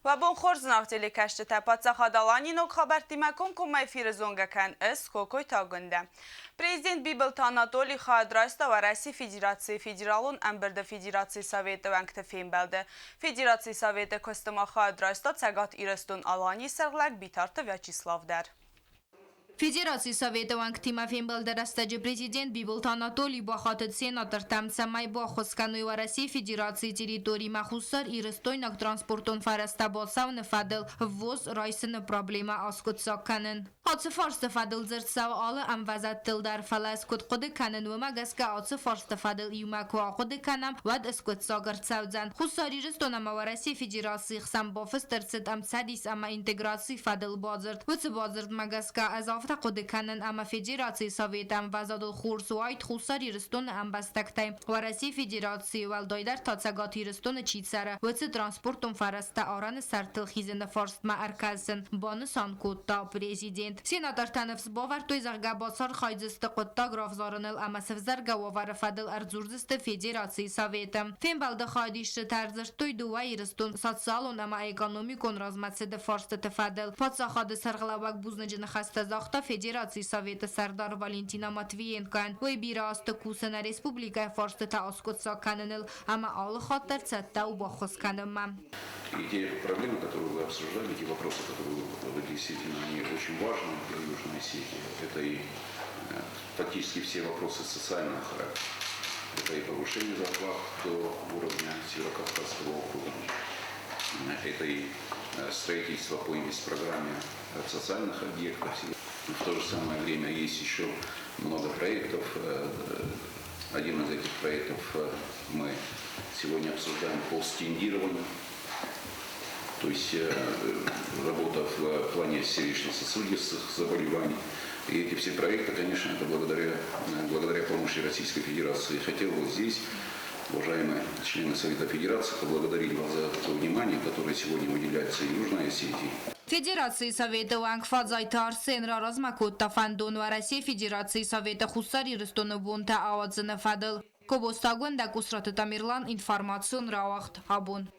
Вабон хорзнавтели каште пацахадалани нок хабартимакон кумай фирзонгакан эс кокой тагунда. Президент Бибелт Анатолий Хадрайста ва Россия Федерации Федералун Амберда Федерации Совета вангта феймбелде. Федерации Совета Костыма Хадрайста цагат ирестун алани серлак битарта Вячеславдар. Федерации Совета Ванг Тимофей Балдарастаджи президент Бибелт Анатолий Бахатет сенатор Тамсамай Бахоскану и России Федерации территории Махусар и Ростойнак транспортон фарастабосавны фадел ввоз райсыны проблема аскутсакканын. Атсы фарсты фадел зыртсау алы амвазат тылдар фалас куткуды канын вымагаска атсы фарсты фадел юмакуа куды канам вад аскутсагыртсаудзан. Хусари Ростонама ва России Федерации хсам бофыстырцыт амсадис ама интеграции фадел базырт. Вцы базырт магаска азав تقد کنن اما فدراسیون سوویتم وزاد الخورسوایت خساری رستون ام بستکتای و رسی فدراسیون ولدایدر تاچگاتی رستون چیتسره و چه ترانسپورتون فرسته آران سرتل خیزنده فرست ما ارکزن بانسان کوتا پرزیدنت سیناتور تنفس باور توی زرگا باسار خایزست قطع گرافزارنل اما سفزرگا و ورفدل ارزورزست فدراسیون سوویتم فیم بالده خایدیش ترزش توی دوای رستون سات سالون اما اکونومیکون رازمتسد فرست تفادل پاتسا خاد سرغلوک بوزنجن خسته زاخته Федерации Совета Сардар Валентина Матвиенко и бирасты кусана республика форсты таоскутса каненел, ама аллы хаттар цатта убахос канема. И те проблемы, которые вы обсуждали, те вопросы, которые вы действительно, они очень важны для Южной Осетии. Это и фактически все вопросы социального характера. Это и повышение зарплат до уровня Северокавказского округа. Это и строительство по инвестпрограмме социальных объектов. В то же самое время есть еще много проектов. Один из этих проектов мы сегодня обсуждаем по стендированию. То есть работа в плане сердечно-сосудистых заболеваний. И эти все проекты, конечно, это благодаря помощи Российской Федерации. Хотел бы здесь, уважаемые члены Совета Федерации, поблагодарить вас за такое внимание, которое сегодня уделяется Южной Осетии. Федерации Совета Ванг Фадзайтар Сенра Размакутта Фандон ва Россия Федерации Совета Хусари Рестона Бунта Ауадзена Фадл Кобостагун да Кусраты Тамирлан информацион Рауахт Хабун.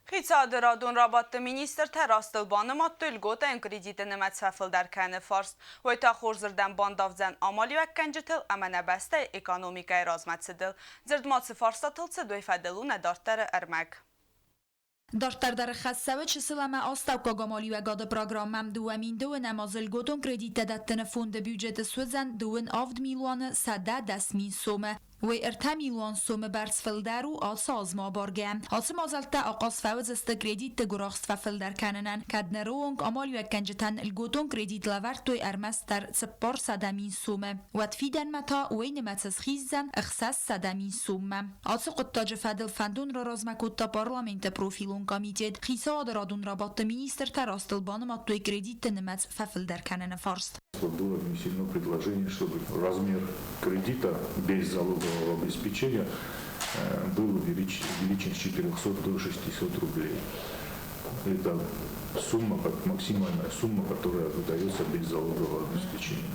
Хицадырадун рабатты министр терастыл баным атты үлготайын кредитini мәтсәфіл дәркәні фарс. Ойта хорзырдан бандавзан амали вәккәнжітіл әмәнә бәсті экономикай размәтсіділ. Зірдматсы фарсатылсы дойфәділу нәдартары әрмәк. دارتر خاصه چسلمه آستاوکا گمالی و گاد پروگرامم دوامین دو نمازل گوتون کردیت دادن فوند بیوجت سوزن دون آفد میلیون صد دسمی سومه و ارتا میلیون سوم برسفلدر و آساز ما بارگم آس مازلتا آقاس فوز است کردیت گراخست و فلدر کننن کد نرونگ آمالی و کنجتن الگوتون کردیت لورد توی ارمستر سپار صدمی سومه و تفیدن متا وین متسخ خیزن اخصاص صدمی سومه آس قطاج فدل فندون را رازمکوتا پارلمنت پروفیلون کمیتید خیسا آدرادون رابط مینیستر تراستل بانم توی کردیت نمت فلدر کنن فارست. Было внесено предложение, чтобы размер кредита без залогового обеспечения был увеличен с 400 до 600 рублей. Это сумма, максимальная сумма, которая выдается без залогового обеспечения.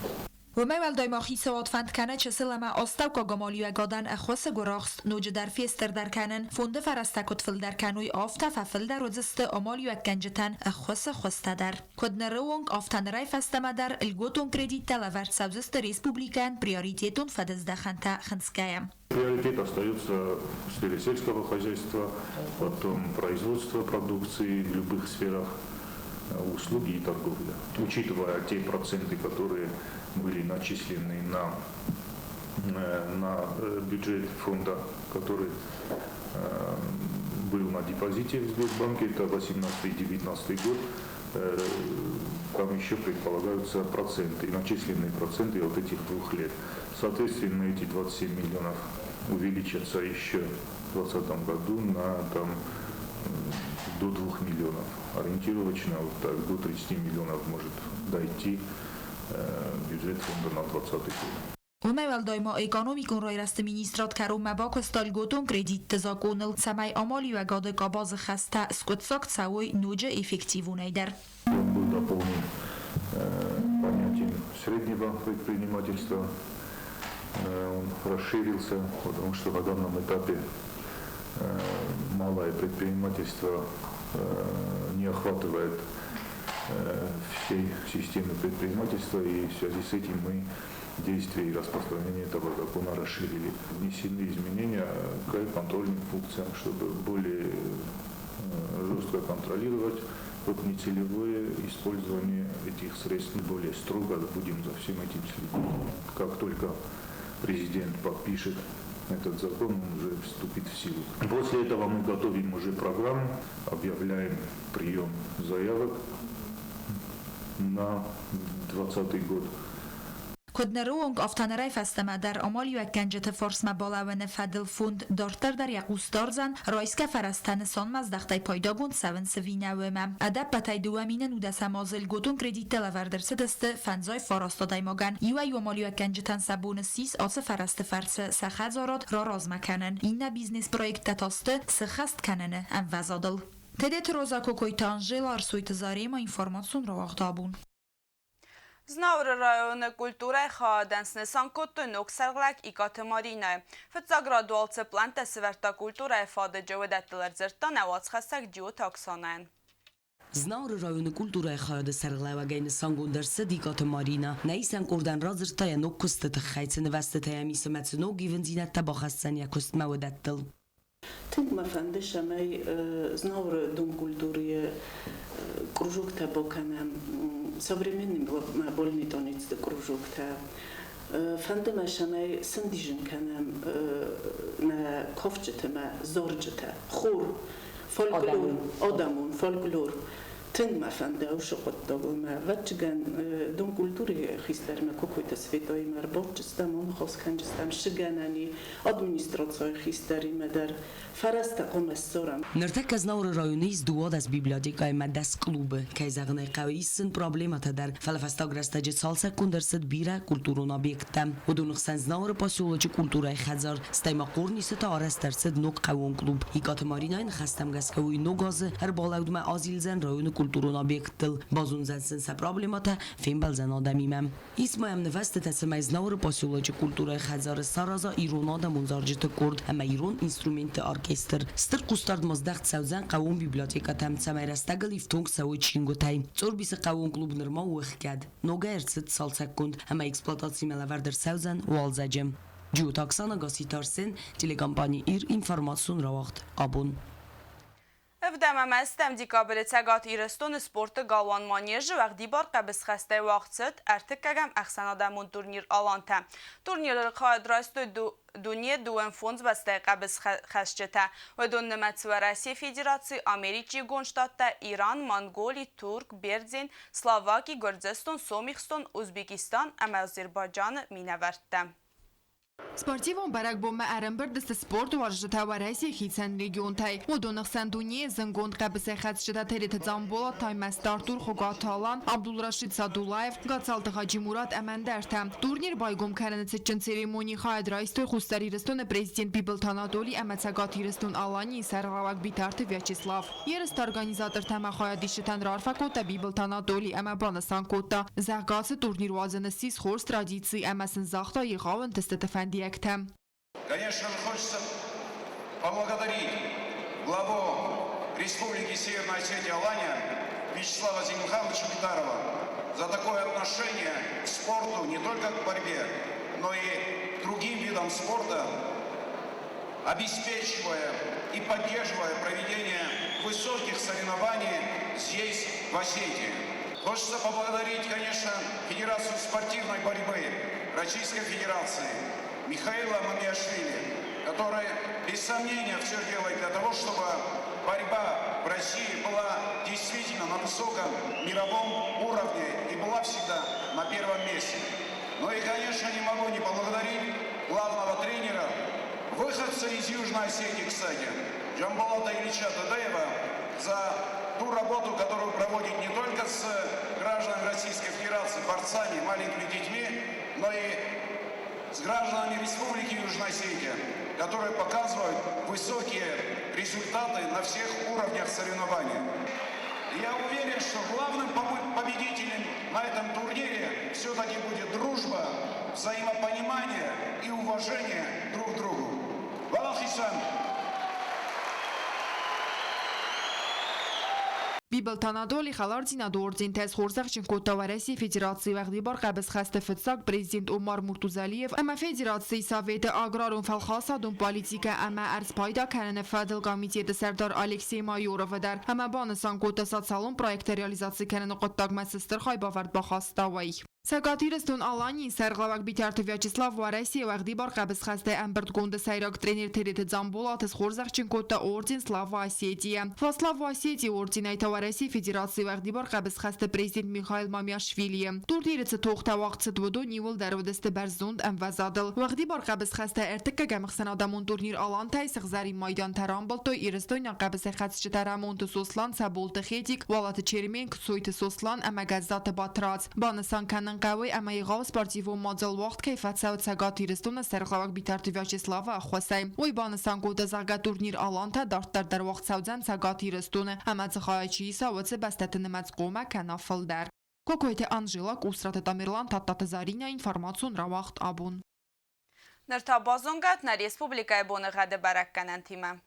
و میل دای ماخی سواد فند کنه چه سلمه آستاوکا گمالی و گادن اخواس گراخست نوج در فیستر در کنن فونده فرستکت فل در کنوی آفتا ففل در وزست آمالی و کنجتن اخواس خوسته در کد نروونگ آفتن رای فستمه در الگوتون کردیت تلورد سوزست ریسپوبلیکن پریاریتیتون فدزده خنته خنسکایم. Приоритет остается в сфере сельского хозяйства, потом производство продукции в любых сферах, услуги и торговля. Учитывая те проценты, которые были начислены на бюджет фонда, который был на депозите в Сбербанке, это 18-19 год, там еще предполагаются проценты, начисленные проценты от этих 2 лет. Соответственно, эти 27 миллионов увеличатся еще в 2020 году на до 2 миллионов. Ориентировочно вот так, до 30 миллионов может дойти бюджет фонда на 2020 год. ومایل دایما اکونومیکون رای راست مینیسترات کروم مباک استال گوتون کردیت تزاکونل سمای آمالی و گاده کاباز خسته اسکوتساک تساوی نوجه افکتیوونه در. Он был дополнен понятием среднего предпринимательства, он расширился, потому что на данном этапе малое предпринимательство не охватывает всей системы предпринимательства, и в связи с этим мы действия и распространение этого закона расширили. Внесены изменения к контрольным функциям, чтобы более жестко контролировать нецелевое использование этих средств. Более строго будем за всем этим следить. Как только президент подпишет этот закон, он уже вступит в силу. После этого мы готовим уже программу, объявляем прием заявок на 2020 год. کدنرونگ آفتانرای فستمه در آمالی و کنجت فرس مبالغ فدل فوند دارتر در یقوس دارزن رایسک فرستن سان مزدختی پایداگون سون سوینه ومم ادب بتای دوامینه نوده سمازل گوتون کردیت لوردر سدست فنزای فاراستا دایماگن یو آمالی و کنجتن سبون سیس آس فرست فرس سخزارات را راز مکنن این بیزنس پرویکت تاسته سخست کننه ام وزادل تدت روزا کوکویتان جلار سویت زاریم و اینفورماسیون را واقتابون Znavr rayonu kultura xadensne sankotu nokserglak ikatemarine. Fitza gradualce plante sverta kultura ifade cevedettiler zırttan evaz xassak ciu taksanen. Znavr rayonu kultura xade serglawagayne sangonderse dikatemarina. Neysen kordan razırtaya nokkuste tıxaytsene vestetaya misemetino givenzinet tabaxassen yakost mevedettil. Тыгма фандышамай знавр дом культуры кружок-то боканам современный больный тонец кружок-то фандымашамай сындижин канам на ковчетама зорджета хур фольклор одамун фольклор Тыгма фанда ушоқоттагома вачган дом культуры хистерма какой-то святой мар борчестам он хосканчестам шиганани администрация хистерима дар фараста комассорам Nërtek znavr rayonu iz duad az biblioteka medes klube kayzagna qawisin problemata dar falafastagrast jetsal sekunderset bira kulturun obiektem udunxsan znavr posyolochi kultura khazar stayma qornisi ta arastarset nok qawon klub ikatmarinayn khastam gaskawi nogaze her balaudma azilzen rayonu kulturun obiektil bazunzensin sa problemata fembalzen adamimam ismayam neveste tasmay znavr posyolochi kultura khazar saraza ironada munzarjit kurd ama iron instrumenti orkestr str qustard mazdaxt سوزن قوم بیبلیوتека tam samerastagel iftung sawi chingotay zorbis qawon klub nirma wxkad nogertsit salsekund ama eksploatatsiya melavarder sawzan walzajem Juutaksana gasitarsen telekompani ir informasyon rawagt abun Evdememe istem dikabili tegat iristun sportu galvan manejı ve dibar qabis xaste vaqtsit artık kagam axsanadamun turnir alanta. Turnirler qadrastu Dünya Duen Fonds beste qabis xasçete ve dönnemet ve Rusya Federasyonu Ameriki Gonştatta İran, Mongoli, Türk, Berzin, Slovaki, Gürcistan, Somixstan, Uzbekistan ama Azerbaycan minevertte. Спортивон барак бомма аренбердست спорт варжта вараси хитсен регион тай модонахсан дуния зангонд қабысы хатшда терет замбола таймаст Артур Хогаталан Абдулрашид Садулаев гацалты Хаджи Мурат Амандерта турнир байгом каранцечин церемонии хайдрайстой хустариристон президент Бибелт Анатолий Амацагатиристон Алани Сарвак Битарты Вячеслав Ерест организатор тамахаядишитан Рарфакота Бибелт Анатолий Амабанасан кота загасы турнир вазанасис хорс традиции Амасын захта ехаван тестетефен Конечно, хочется поблагодарить главу Республики Северная Осетия Алания Вячеслава Зимихайловича Битарова за такое отношение к спорту, не только к борьбе, но и к другим видам спорта, обеспечивая и поддерживая проведение высоких соревнований здесь, в Осетии. Хочется поблагодарить, конечно, Федерацию спортивной борьбы Российской Федерации, Михаила Мамиашвили, который без сомнения все делает для того, чтобы борьба в России была действительно на высоком мировом уровне и была всегда на первом месте. Ну и, конечно, не могу не поблагодарить главного тренера, выходца из Южной Осетии, кстати, Джамболата Ильича Тадаева, за ту работу, которую проводит не только с гражданами Российской Федерации, борцами, маленькими детьми, но и с гражданами Республики Южная Осетия, которые показывают высокие результаты на всех уровнях соревнований. Я уверен, что главным победителем на этом турнире все-таки будет дружба, взаимопонимание и уважение друг к другу. Валахисан! Bibel Anatoli xalarcina dordzin tez xorzaqchin Kotavaresi Federatsiya vaqdibar qabız xaste fıtsak Prezident Omar Murtuzaliyev ama Federatsiya Saveti Agrarun Falxasadun Politika ama arz payda kanene Fadıl Komiteti Serdar Aleksey Mayorov dar ama banısan Kotasat Salon proyekte realizasiya kanene qottaq məsistir xaybavard baxastavay. Սակաթիրստուն Ալանին սերղավակ բիթարթ Վյաչեսլավ Վարեսի վաղդիբար qabız xaste Ամբերտ Գոնդը սայրակ տրեներ թերեթը ձամբոլատս խորզաղչին կոտա օրձին Սլավ Վասիետիը։ Վասլավ Վասիետի օրձին այդ Վարեսի Ֆեդերացիա վաղդիբար qabız xaste Prezident Միխայել Մամիաշվիլիը։ Տուրդիրիցը թողտավաղցը դվդո նիվոլ դարվդստը բերզունդ ամվազադլ։ Վաղդիբար qabız xaste երտկը գամխսան ադամուն տուրնիր Ալանթայ սղզարի մայդան թարամբլտոյ իրստոյնա qabız xatsչը տարամոնտը Սոսլան Սաբոլտը խետիկ Վալատը Չերմեն Քսոյտը Սոսլան ամագազատը բատրած։ Բանսան կանն قوی اما یغاو سپورتیو مازال وقت کیفیت ساوت سگات تیرستون سرخلاق بیتارت ویاچسلاو اخواسای وی بانستان گوت زاگا تورنیر آلانتا دارت در وقت ساوزن سگات تیرستون اما زخای چی ساوت بستت نماز قومه کنافل در کوکویت آنژیلا کوسرات تامرلان تاتات زارینیا اینفورماسیون را وقت آبون نرتا بازونگات نا ریسپوبلیکای بونه غده برکنن تیمه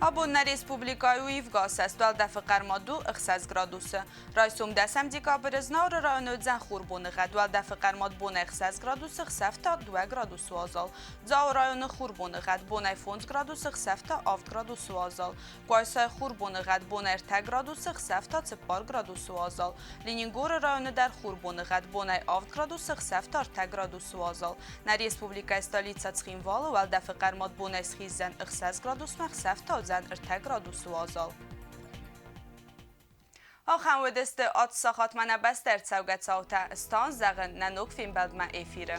Abon na Respublikayı Uyivgaz əstval dəfi qərmadu 30 gradusu. Raysum dəsəm dekabrıznar rayonu dzən xurbunu qədval dəfi qərmad bona 30 gradusu xsəfta 2 gradusu azal. Dzao rayonu xurbunu qəd bona 10 gradusu xsəfta 6 gradusu azal. Qaysay xurbunu qəd bona 2 gradusu xsəfta 4 gradusu azal. Leningor rayonu dar xurbunu qəd bona 6 gradusu xsəfta 4 gradusu azal. Na Respublikaya stolica Tsxinvalı val dəfi qərmad bona 30 gradusu xsəfta ارتگ گرادوسو آزال. آخر و دست آت ساخت منه بستر تسوگت ساوته استان زغن ننوک فیلم بلد ما ایفیره.